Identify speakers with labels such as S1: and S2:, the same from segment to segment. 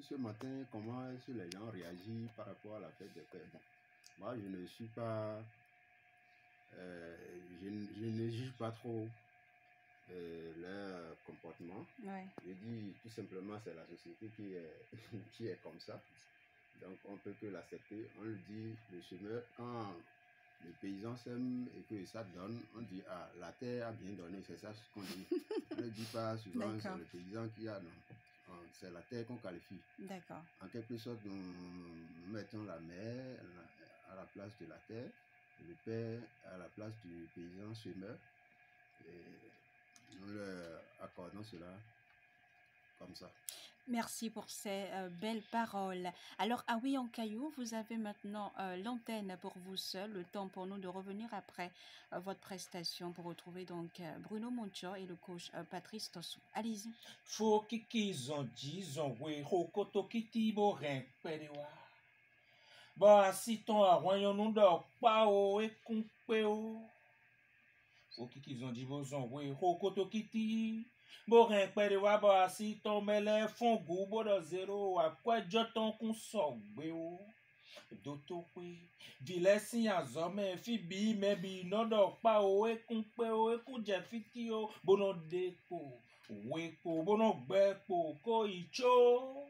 S1: ce matin, comment est-ce que les gens réagissent par rapport à la fête des pères. Bon, moi, je ne suis pas... je ne juge pas trop leur comportement.
S2: Ouais.
S1: Je dis tout simplement c'est la société qui est, qui est comme ça. Donc on peut que l'accepter. On le dit, le semeur, quand les paysans s'aiment et que ça donne, on dit ah la terre a bien donné, c'est ça ce qu'on dit. On ne dit pas souvent c'est le paysan qui a, non. C'est la terre qu'on qualifie.
S2: D'accord.
S1: En quelque sorte, nous mettons la mère à la place de la terre, le père à la place du paysan semeur. Et nous leur accordons cela comme ça.
S2: Merci pour ces belles paroles. Alors, ah oui, en Caillou, vous avez maintenant l'antenne pour vous seul, le temps pour nous de revenir après votre prestation pour retrouver donc Bruno Moncho et le coach Patrice Tossou. Allez-y.
S3: Faut qu'ils ont dit, oui, hokoto kiti borin perewa. Bah, si ton a royon nous d'or, pas o et kumpe o. Faut qu'ils ont dit, oui, hokoto kiti. Borin perewa, bah, si ton mele fon goubo de zéro, à quoi joton qu'on sogbe o. Doto kwe, vile si azome, fibi mebi nodo pa o e kumpe o e kuje fiti o, bono deko, weko, bono gbepo, ko icho,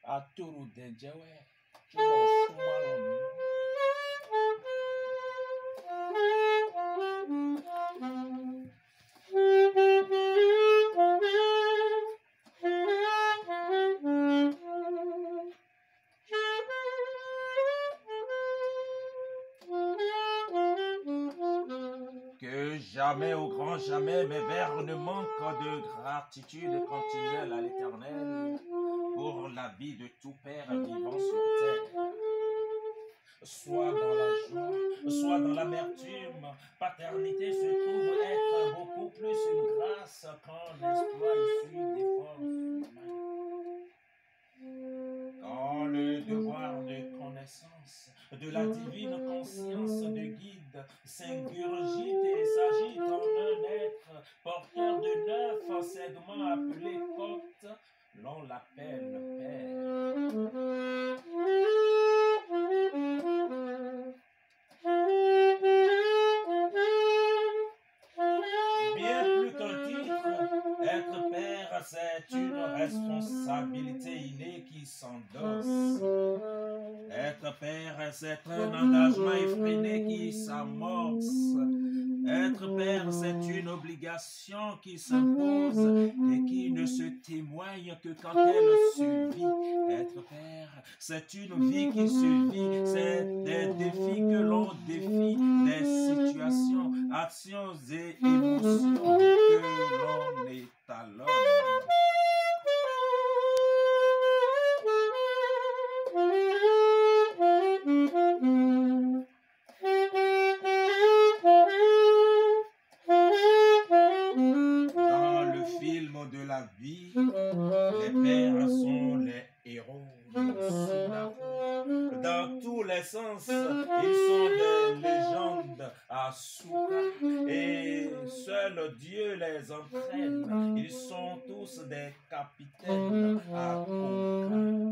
S3: aturu denjewe, chubo fumalonu. Que jamais, au grand jamais, mes vers ne manquent de gratitude continuelle à l'Éternel pour la vie de tout père vivant sur terre. Soit dans la joie, soit dans l'amertume, paternité se trouve être beaucoup plus une grâce qu'un exploit issu des forces humaines. Quand le devoir de connaissance de la divine conscience de guide s'ingurgite et s'agite en un être porteur de 9 segments appelés côtes, l'on l'appelle père. Bien plus qu'un titre, être père, c'est une responsabilité innée qui s'endosse. Être père, c'est un engagement effréné qui s'amorce. Être père, c'est une obligation qui s'impose et qui ne se témoigne que quand elle se vit. Être père, c'est une vie qui se vit, c'est des défis que l'on défie, des situations, actions et émotions que l'on étalonne. Dans le film de la vie, les pères sont les héros. Dans tous les sens, ils sont des légendes à Souka et seul Dieu les entraîne. Ils sont tous des capitaines à Konka.